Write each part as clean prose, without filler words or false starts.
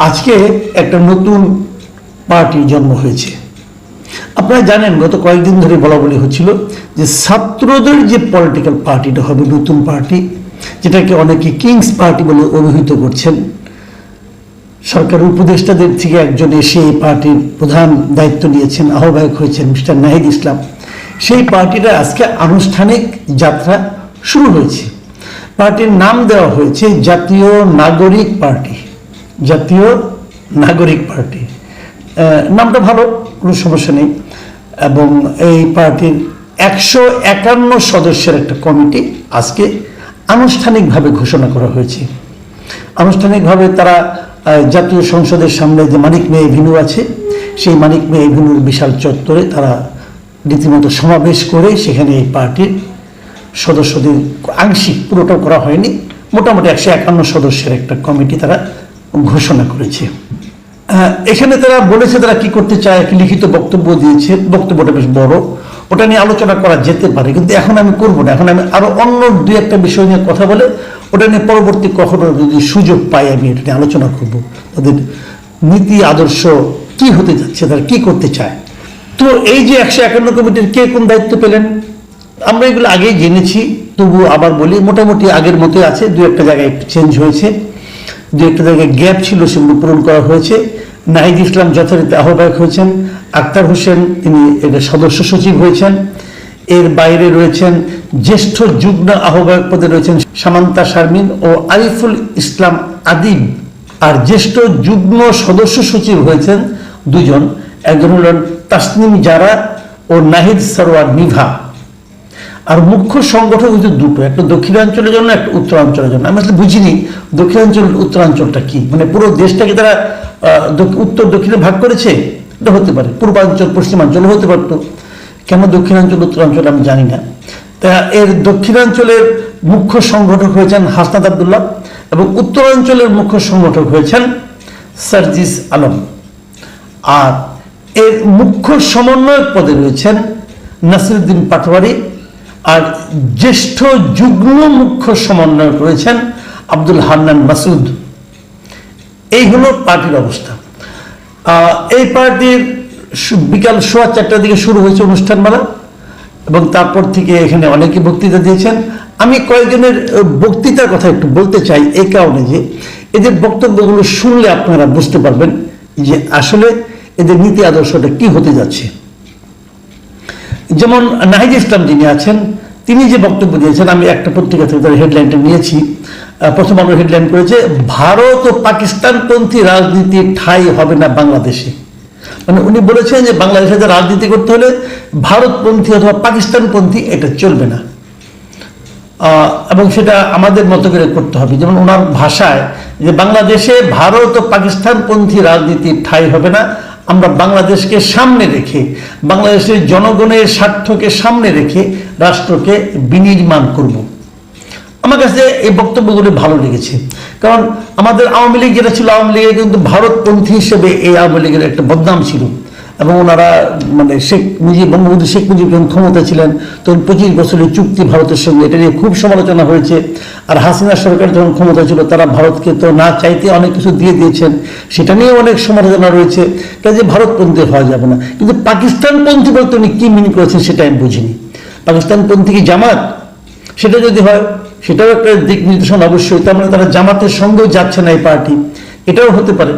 আজকে একটা নতুন পার্টির জন্ম হয়েছে। আপনারা জানেন গত কয়েকদিন ধরে বলা বলি হচ্ছিল যে ছাত্রদের যে পলিটিক্যাল পার্টিটা হবে নতুন পার্টি, যেটাকে অনেকে কিংস পার্টি বলে অভিহিত করছেন। সরকারের উপদেষ্টাদের থেকে একজন এসে এই পার্টির প্রধান দায়িত্ব নিয়েছেন, আহ্বায়ক হয়েছেন মিস্টার নাহিদ ইসলাম। সেই পার্টিটা আজকে আনুষ্ঠানিক যাত্রা শুরু হয়েছে। পার্টির নাম দেওয়া হয়েছে জাতীয় নাগরিক পার্টি। জাতীয় নাগরিক পার্টি নামটা ভালো, কোনো সমস্যা নেই। এবং এই পার্টির 151 সদস্যের একটা কমিটি আজকে আনুষ্ঠানিকভাবে ঘোষণা করা হয়েছে। আনুষ্ঠানিকভাবে তারা জাতীয় সংসদের সামনে যে মানিক মেয়ে এভিনিউ আছে, সেই মানিক মেয়ে এভিনিউর বিশাল চত্বরে তারা রীতিমতো সমাবেশ করে সেখানে এই পার্টির সদস্যদের আংশিক, পুরোটা করা হয়নি, মোটামুটি 151 সদস্যের একটা কমিটি তারা ঘোষণা করেছে। এখানে তারা বলেছে তারা কি করতে চায়, কি লিখিত বক্তব্য দিয়েছে। বক্তব্যটা বেশ বড়, ওটা নিয়ে আলোচনা করা যেতে পারে, কিন্তু এখন আমি করবো না। এখন আমি আরো অন্য দুই একটা বিষয় নিয়ে কথা বলে ওটা নিয়ে পরবর্তী কখনো যদি সুযোগ পাই আমি এটা নিয়ে আলোচনা করবো। তাদের নীতি আদর্শ কি হতে যাচ্ছে, তারা কি করতে চায়। তো এই যে 151 কমিটির কে কোন দায়িত্ব পেলেন আমরা এগুলো আগেই জেনেছি, তবু আবার বলি মোটামুটি আগের মতোই আছে। দু একটা জায়গায় একটু চেঞ্জ হয়েছে, দু একটা জায়গায় গ্যাপ ছিল, সেগুলো পূরণ করা হয়েছে। নাহিদ ইসলাম যথারীতি আহ্বায়ক হয়েছেন, আক্তার হোসেন তিনি এর সদস্য সচিব হয়েছেন। এর বাইরে রয়েছেন জ্যেষ্ঠ যুগ্ম আহ্বায়ক পদে রয়েছেন সামান্তা শারমিন ও আরিফুল ইসলাম আদিব। আর জ্যেষ্ঠ যুগ্ম সদস্য সচিব হয়েছেন দুজন, একজন হলেন তাসনিম জারা ও নাহিদ সরওয়ার নিভা। আর মুখ্য সংগঠক হচ্ছে দুটো, একটা দক্ষিণাঞ্চলের জন্য, একটা উত্তরাঞ্চলের জন্য। আমি আসলে বুঝিনি দক্ষিণাঞ্চল উত্তরাঞ্চলটা কি, মানে পুরো দেশটাকে তারা উত্তর দক্ষিণে ভাগ করেছে। এটা হতে পারে পূর্বাঞ্চল পশ্চিমাঞ্চল হতে পারতো, কেন দক্ষিণাঞ্চল উত্তরাঞ্চল আমি জানি না। তা এর দক্ষিণাঞ্চলের মুখ্য সংগঠক হয়েছেন হাসনাত আবদুল্লাহ এবং উত্তরাঞ্চলের মুখ্য সংগঠক হয়েছেন সার্জিস আলম। আর এর মুখ্য সমন্বয়ক পদে রয়েছেন নাসিরুদ্দিন পাটোয়ারি। আর জ্যেষ্ঠ যুগ্ম মুখ্য সমন্বয়ক রয়েছেন আব্দুল হান্নান মাসুদ। এই হলো পার্টির অবস্থা। এই পার্টির বিকাল 4:15 দিকে শুরু হয়েছে অনুষ্ঠানমালা, এবং তারপর থেকে এখানে অনেকে বক্তৃতা দিয়েছেন। আমি কয়েকজনের বক্তৃতার কথা একটু বলতে চাই, এই কারণে যে এদের বক্তব্যগুলো শুনলে আপনারা বুঝতে পারবেন যে আসলে এদের নীতি আদর্শটা কি হতে যাচ্ছে। যেমন নাহিদ ইসলাম যিনি আছেন, তিনি যে বক্তব্য দিয়েছেন, আমি একটা পত্রিকা থেকে তার হেডলাইনটা নিয়েছি। প্রথম আলো হেডলাইন করেছে, ভারত ও পাকিস্তানপন্থী রাজনীতি ঠাঁই হবে না বাংলাদেশে। মানে উনি বলেছেন যে বাংলাদেশে যে রাজনীতি করতে হলে ভারতপন্থী অথবা পাকিস্তানপন্থী এটা চলবে না, এবং সেটা আমাদের মতো করে করতে হবে। যেমন ওনার ভাষায় যে বাংলাদেশে ভারত ও পাকিস্তানপন্থী রাজনীতি ঠাঁই হবে না, আমরা বাংলাদেশকে সামনে রেখে, বাংলাদেশের জনগণের স্বার্থকে সামনে রেখে রাষ্ট্রকে বিনির্মাণ করব। আমার কাছে এই বক্তব্যগুলি ভালো লেগেছে, কারণ আমাদের আওয়ামী লীগ যেটা ছিল, আওয়ামী লীগের কিন্তু ভারতপন্থী হিসেবে এই আওয়ামী লীগের একটা বদনাম ছিল। এবং ওনারা মানে বঙ্গবন্ধু শেখ মুজিব যখন ক্ষমতা ছিলেন তখন 25 বছরের চুক্তি ভারতের সঙ্গে, এটা নিয়ে খুব সমালোচনা হয়েছে। আর হাসিনা সরকার যখন ক্ষমতা ছিল তারা ভারতকে তো না চাইতে অনেক কিছু দিয়ে দিয়েছেন, সেটা নিয়ে অনেক সমালোচনা রয়েছে। কাজে ভারতপন্থী হওয়া যাবে না। কিন্তু পাকিস্তানপন্থী বলতে উনি কি মিন করেছেন সেটা আমি বুঝিনি। পাকিস্তানপন্থী কি জামাত? সেটা যদি হয় সেটাও একটা দিক নির্দেশনা অবশ্যই। তার মানে তারা জামাতের সঙ্গেও যাচ্ছে না এই পার্টি, এটাও হতে পারে।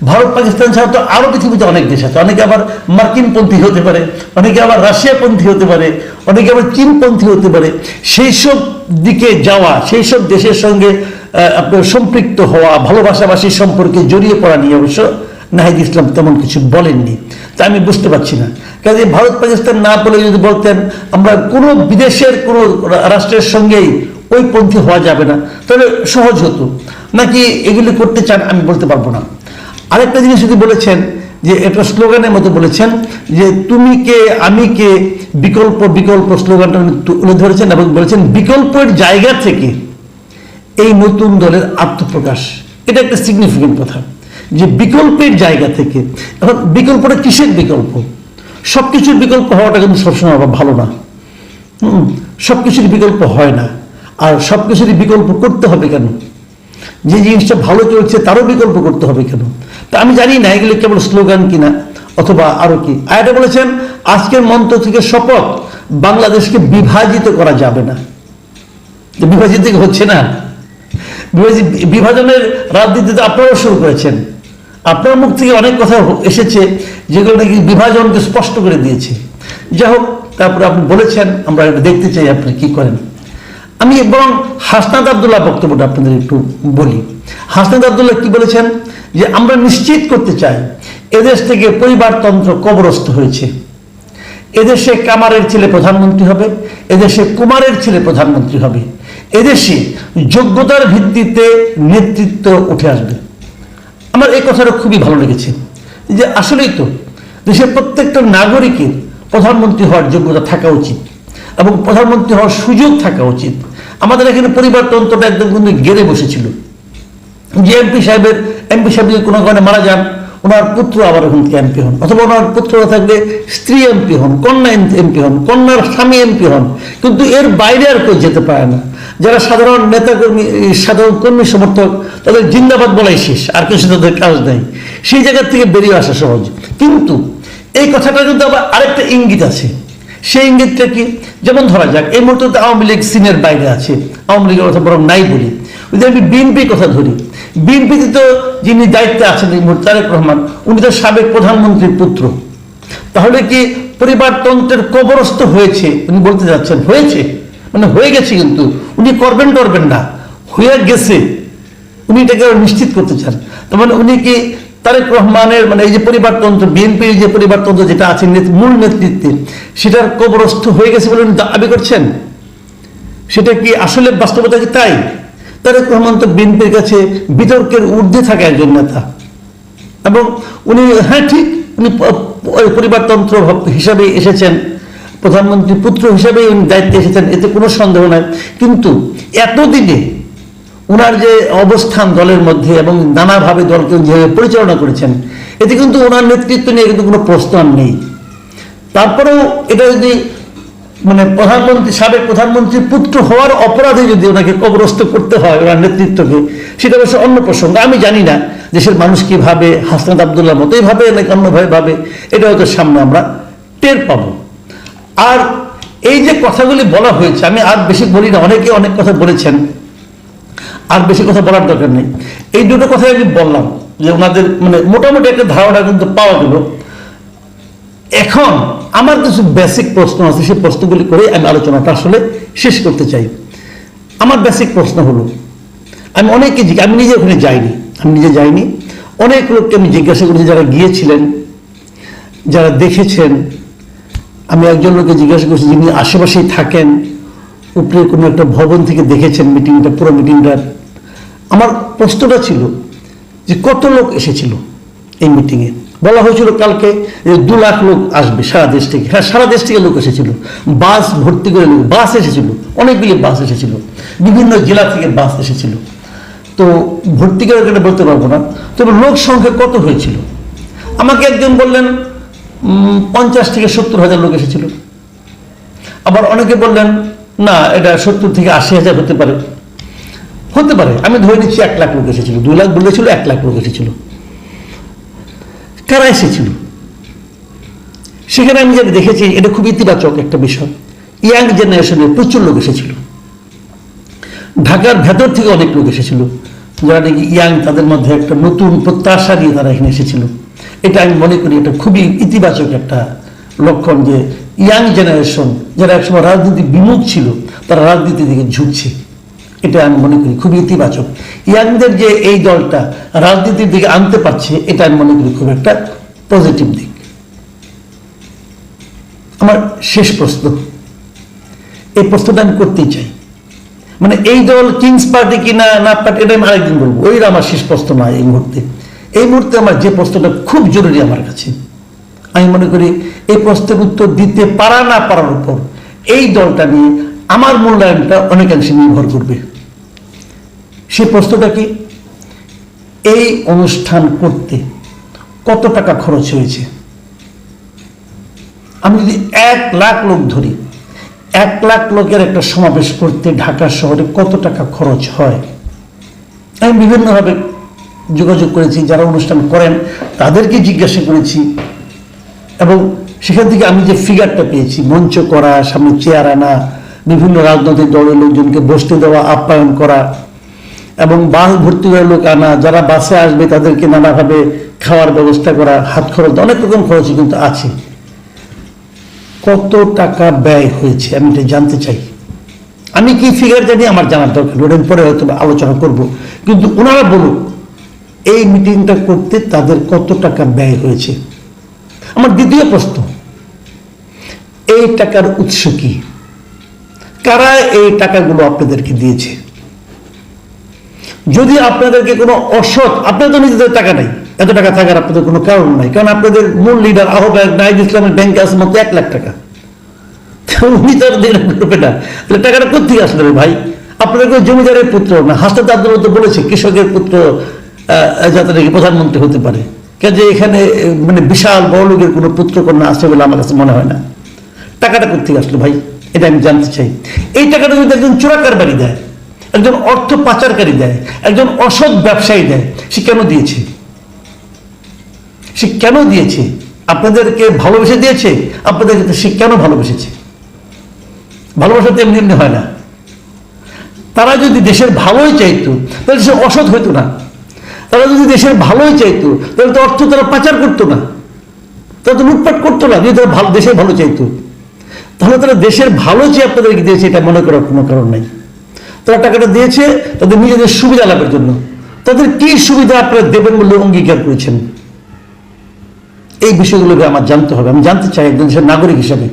ভারত পাকিস্তান ছাড়া তো আরো পৃথিবীতে অনেক দেশ আছে, অনেকে আবার মার্কিনপন্থী হতে পারে, অনেকে আবার রাশিয়াপন্থী হতে পারে, অনেকে আবার চীনপন্থী হতে পারে। সেই সব দিকে যাওয়া, সেই সব দেশের সঙ্গে আপনার সম্পৃক্ত হওয়া, ভালোবাসাবাসীর সম্পর্কে জড়িয়ে পড়া নিয়ে অবশ্য নাহিদ ইসলাম তেমন কিছু বলেননি। তা আমি বুঝতে পারছি না, কাজে ভারত পাকিস্তান না বলে যদি বলতেন আমরা কোনো বিদেশের কোনো রাষ্ট্রের সঙ্গেই ওই পন্থী হওয়া যাবে না, তাহলে সহজ হতো। নাকি এগুলি করতে চান আমি বলতে পারবো না। আরেকটা জিনিস যদি বলেছেন যে এটা স্লোগানের মতো বলেছেন যে তুমি কে আমি কে, বিকল্প বিকল্প স্লোগানটা তুলে ধরেছেন এবং বলেছেন বিকল্পের জায়গা থেকে এই নতুন দলের আত্মপ্রকাশ। এটা একটা সিগনিফিকেন্ট কথা যে বিকল্পের জায়গা থেকে। এখন বিকল্পটা কিসের বিকল্প? সবকিছুর বিকল্প হওয়াটা কিন্তু সবসময় আবার ভালো না। সবকিছুর বিকল্প হয় না, আর সবকিছুরই বিকল্প করতে হবে কেন? যে জিনিসটা ভালো চলছে তারও বিকল্প করতে হবে কেন? তা আমি জানি না এগুলো কেবল স্লোগান কিনা অথবা আরো কি। আরেকটা বলেছেন আজকের মঞ্চ থেকে শপথ বাংলাদেশকে বিভাজিত করা যাবে না। বিভাজিত হচ্ছে না, বিভাজনের রাজনীতিতে আপনারাও শুরু করেছেন। আপনার মুখ থেকে অনেক কথা এসেছে যেগুলো নাকি বিভাজনকে স্পষ্ট করে দিয়েছে। যাই হোক, তারপরে আপনি বলেছেন, আমরা এটা দেখতে চাই আপনি কি করেন। আমি বরং হাসনাত আব্দুল্লাহ বক্তব্যটা আপনাদের একটু বলি। হাসনাত আব্দুল্লাহ কি বলেছেন যে আমরা নিশ্চিত করতে চাই এদেশ থেকে পরিবারতন্ত্র কবরস্থ হয়েছে। এদেশে কামারের ছেলে প্রধানমন্ত্রী হবে, এদেশে কুমারের ছেলে প্রধানমন্ত্রী হবে, এদেশে যোগ্যতার ভিত্তিতে নেতৃত্ব উঠে আসবে। আমার এই কথাটা খুবই ভালো লেগেছে যে আসলেই তো দেশের প্রত্যেকটা নাগরিকের প্রধানমন্ত্রী হওয়ার যোগ্যতা থাকা উচিত এবং প্রধানমন্ত্রী হওয়ার সুযোগ থাকা উচিত। আমাদের এখানে পরিবারতন্ত্রটা একদম কিন্তু গেড়ে বসেছিল যে এমপি সাহেব যদি কোনো কারণে মারা যান, ওনার পুত্র আবার এখন এমপি হন, অথবা ওনার পুত্র থাকলে স্ত্রী এমপি হন, কন্যা এমপি হন, কন্যার স্বামী এমপি হন, কিন্তু এর বাইরে আর কেউ যেতে পারে না। যারা সাধারণ নেতাকর্মী, সাধারণ কর্মী সমর্থক, তাদের জিন্দাবাদ বলাই শেষ, আর কিছু তাদের কাজ নেই। সেই জায়গা থেকে বেরিয়ে আসা সহজ। কিন্তু এই কথাটা কিন্তু আবার আরেকটা ইঙ্গিত আছে। সেই ইঙ্গিতটা কি? যেমন ধরা যাক এই মুহূর্তে আওয়ামী লীগ সিনের বাইরে আছে, আওয়ামী লীগের কথা বরং নাই বলি, যদি আমি বিএনপির কথা ধরি, বিএনপিতে তো যিনি দায়িত্বে আছেন এই মুহূর্তে তারেক রহমান, উনি তো সাবেক প্রধানমন্ত্রীর পুত্র। তাহলে কি পরিবারতন্ত্রের কবরস্থ হয়েছে উনি বলতে যাচ্ছেন? হয়েছে মানে হয়ে গেছে, কিন্তু উনি করবেন না, হয়ে গেছে, উনি এটাকে নিশ্চিত করতে চান। তার মানে উনি কি তারেক রহমানের মানে এই যে পরিবারতন্ত্র, বিএনপির যে পরিবারতন্ত্র যেটা আছে মূল নেতৃত্বে, সেটার কবরস্থ হয়ে গেছে বলে উনি দাবি করছেন? সেটা কি আসলে বাস্তবতা কি তাই? তারেক রহমান তো বিএনপির কাছে বিতর্কের ঊর্ধ্বে থাকা একজন নেতা, এবং উনি হ্যাঁ ঠিক উনি পরিবারতন্ত্র হিসাবে এসেছেন, প্রধানমন্ত্রী পুত্র হিসাবে উনি দায়িত্বে এসেছেন, এতে কোনো সন্দেহ নাই। কিন্তু এতদিনে ওনার যে অবস্থান দলের মধ্যে এবং নানাভাবে দলকে যেভাবে পরিচালনা করেছেন, এতে কিন্তু ওনার নেতৃত্ব নিয়ে কিন্তু কোনো প্রশ্ন নেই। তারপরেও এটা যদি মানে প্রধানমন্ত্রী, সাবেক প্রধানমন্ত্রীর পুত্র হওয়ার অপরাধে যদি ওনাকে কবরস্থ করতে হয় ওনার নেতৃত্বকে, সেটা অবশ্য অন্য প্রসঙ্গ। আমি জানি না দেশের মানুষ কি ভাবে, হাসনাত আব্দুল্লাহ মতোই ভাবে নাকি অন্যভাবে ভাবে, এটা হয়তো সামনে আমরা টের পাবো। আর এই যে কথাগুলি বলা হয়েছে, আমি আর বেশি বলি না, অনেকে অনেক কথা বলেছেন, আর বেশি কথা বলার দরকার নেই। এই দুটো কথাই আমি বললাম যে ওনাদের মানে মোটামুটি একটা ধারণা কিন্তু পাওয়া গেল। এখন আমার কিছু বেসিক প্রশ্ন আছে, সেই প্রশ্নগুলি করে আমি আলোচনাটা আসলে শেষ করতে চাই। আমার বেসিক প্রশ্ন হলো, আমি অনেকে আমি নিজে ওখানে যাইনি, অনেক লোককে আমি জিজ্ঞাসা করেছি যারা গিয়েছিলেন, যারা দেখেছেন। আমি একজন লোককে জিজ্ঞাসা করছি যিনি আশেপাশেই থাকেন, উপরে কোনো একটা ভবন থেকে দেখেছেন মিটিংটা, পুরো মিটিংটার। আমার প্রশ্নটা ছিল যে কত লোক এসেছিল এই মিটিংয়ে। বলা হয়েছিল কালকে 2 লাখ লোক আসবে সারা দেশ থেকে। হ্যাঁ, সারা দেশ থেকে লোক এসেছিল, বাস ভর্তি করে লোক, বাস এসেছিল, অনেকগুলি বাস এসেছিল, বিভিন্ন জেলা থেকে বাস এসেছিল। তো ভর্তি করে এটা বলতে পারবো না, তবে লোক সংখ্যা কত হয়েছিল। আমাকে একজন বললেন 50 থেকে 70 হাজার লোক এসেছিল। আবার অনেকে বললেন না, এটা 70 থেকে 80 হাজার হতে পারে। আমি ধরে নিচ্ছি 1 লাখ লোক এসেছিল। 2 লাখ বলেছিল, 1 লাখ লোক এসেছিল। কারা এসেছিল সেখানে আমি যেটা দেখেছি, এটা খুব ইতিবাচক একটা বিষয়। ইয়াং জেনারেশনের প্রচুর লোক এসেছিল, ঢাকার ভেতর থেকে অনেক লোক এসেছিল যারা নাকি ইয়াং, তাদের মধ্যে একটা নতুন প্রত্যাশা নিয়ে তারা এখানে এসেছিল। এটা আমি মনে করি এটা খুবই ইতিবাচক একটা লক্ষণ যে ইয়াং জেনারেশন যারা একসময় রাজনীতি বিমুখ ছিল তারা রাজনীতির দিকে ঝুঁকছে। এটা আমি মনে করি খুবই ইতিবাচক। ইয়াংদের যে এই দলটা রাজনীতির দিকে আনতে পারছে, এটা আমি মনে করি খুব একটা পজিটিভ দিক। আমার শেষ প্রশ্ন, এই প্রশ্নটা আমি করতেই চাই, মানে এই দল কিংস পার্টি কিনা না পার্টি, এটা আমি আরেকদিন বলবো, ওইটা আমার শেষ প্রশ্ন নয় এই মুহূর্তে আমার যে প্রশ্নটা খুব জরুরি আমার কাছে, আমি মনে করি এই প্রশ্নের উত্তর দিতে পারা না পারার উপর এই দলটা নিয়ে আমার মূল্যায়নটা অনেকাংশে নির্ভর করবে। সে প্রশ্নটা কি, এই অনুষ্ঠান করতে কত টাকা খরচ হয়েছে? আমি যদি 1 লাখ লোক ধরি, 1 লাখ লোকের একটা সমাবেশ করতে ঢাকা শহরে কত টাকা খরচ হয়? আমি বিভিন্নভাবে যোগাযোগ করেছি, যারা অনুষ্ঠান করেন তাদেরকে জিজ্ঞাসা করেছি, এবং সেখান থেকে আমি যে ফিগারটা পেয়েছি, মঞ্চ করা, সামনে চেয়ার আনা, বিভিন্ন রাজনৈতিক দলের লোকজনকে বসতে দেওয়া, আপ্যায়ন করা, এবং বাস ভর্তি করে লোক আনা, যারা বাসে আসবে তাদেরকে নানাভাবে খাওয়ার ব্যবস্থা করা, হাত খরচ, অনেক রকম খরচ কিন্তু আছে। কত টাকা ব্যয় হয়েছে আমি এটা জানতে চাই। আমি কি ফিগার জানি আমার জানার দরকার, ওটা পরে হয়তো আলোচনা করব, কিন্তু ওনারা বলুক এই মিটিংটা করতে তাদের কত টাকা ব্যয় হয়েছে। আমার দ্বিতীয় প্রশ্ন, এই টাকার উৎস কি? কারা এই টাকাগুলো আপনাদেরকে দিয়েছে? যদি আপনাদেরকে কোনো অসৎ, আপনাদের নিজেদের টাকা নাই, এত টাকা থাকার আপনাদের কোনো কারণ নাই, কারণ আপনাদের মূল লিডার আহ্বায়ক নাহিদ ইসলামের ব্যাংকে আছে মতো 1 লাখ টাকা, উনি তো করবে না, তাহলে টাকাটা কোথেকে আসলে ভাই? আপনাদের কোনো জমিদারের পুত্র না, হাসনাত আব্দুল্লাহ তো বলেছে কৃষকের পুত্র যাতে নাকি প্রধানমন্ত্রী হতে পারে, কাজে এখানে মানে বিশাল বড় লোকের কোনো পুত্র কন্যা আছে বলে আমার কাছে মনে হয় না। টাকাটা কোথেকে আসলো ভাই, এটা আমি জানতে চাই। এই টাকাটা যদি একজন চোরাকারবারি দেয়, একজন অর্থ পাচারকারী দেয়, একজন অসৎ ব্যবসায়ী দেয়, সে কেন দিয়েছে? সে কেন দিয়েছে? আপনাদেরকে ভালোবেসে দিয়েছে? আপনাদেরকে সে কেন ভালোবেসেছে? ভালোবাসা তো এমনি এমনি হয় না। তারা যদি দেশের ভালোই চাইতো তাহলে সে অসৎ হইতো না। তারা যদি দেশের ভালোই চাইতো তাহলে তো অর্থ তারা পাচার করতো না, তারা তো লুটপাট করতো না। যদি তারা দেশের ভালো চাইতো তাহলে তারা দেশের ভালো চেয়ে আপনাদেরকে দিয়েছে, এটা মনে করার কোনো কারণ নাই। তারা টাকাটা দিয়েছে তাদের নিজেদের সুবিধা লাভের জন্য। তাদের কি সুবিধা আপনারা দেবেন বলে অঙ্গীকার করেছেন? এই বিষয়গুলোকে আমার জানতে হবে। আমি জানতে চাই একজন দেশের নাগরিক হিসাবে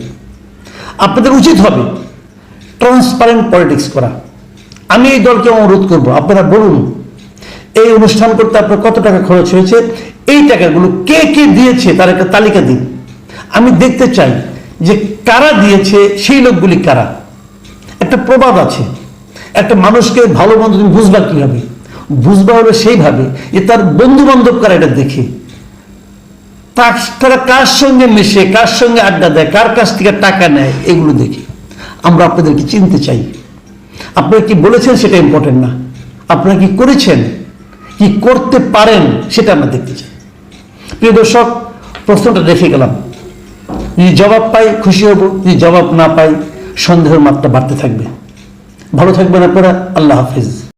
আপনাদের উচিত হবে ট্রান্সপারেন্ট পলিটিক্স করা। আমি এই দলকে অনুরোধ করব, আপনারা বলুন এই অনুষ্ঠান করতে আপনার কত টাকা খরচ হয়েছে, এই টাকাগুলো কে কে দিয়েছে তার একটা তালিকা দিন। আমি দেখতে চাই যে কারা দিয়েছে, সেই লোকগুলি কারা। একটা প্রবাদ আছে, একটা মানুষকে ভালো মন্দ তুমি বুঝবা কিভাবে? বুঝবা হলো সেইভাবে যে তার বন্ধু বান্ধব কারা এটা দেখে, তারা কার সঙ্গে মেশে, কার সঙ্গে আড্ডা দেয়, কার কাছ থেকে টাকা নেয়, এগুলো দেখি। আমরা আপনাদেরকে চিনতে চাই। আপনারা কি বলেছেন সেটা ইম্পর্টেন্ট না, আপনারা কি করেছেন, কি করতে পারেন সেটা আমরা দেখতে চাই। প্রিয় দর্শক, প্রশ্নটা রেখে গেলাম। যদি জবাব পাই খুশি হব, যদি জবাব না পাই সন্দেহের মাত্রা বাড়তে থাকবে। ভালো থাকবেন আপনারা। আল্লাহ হাফিজ।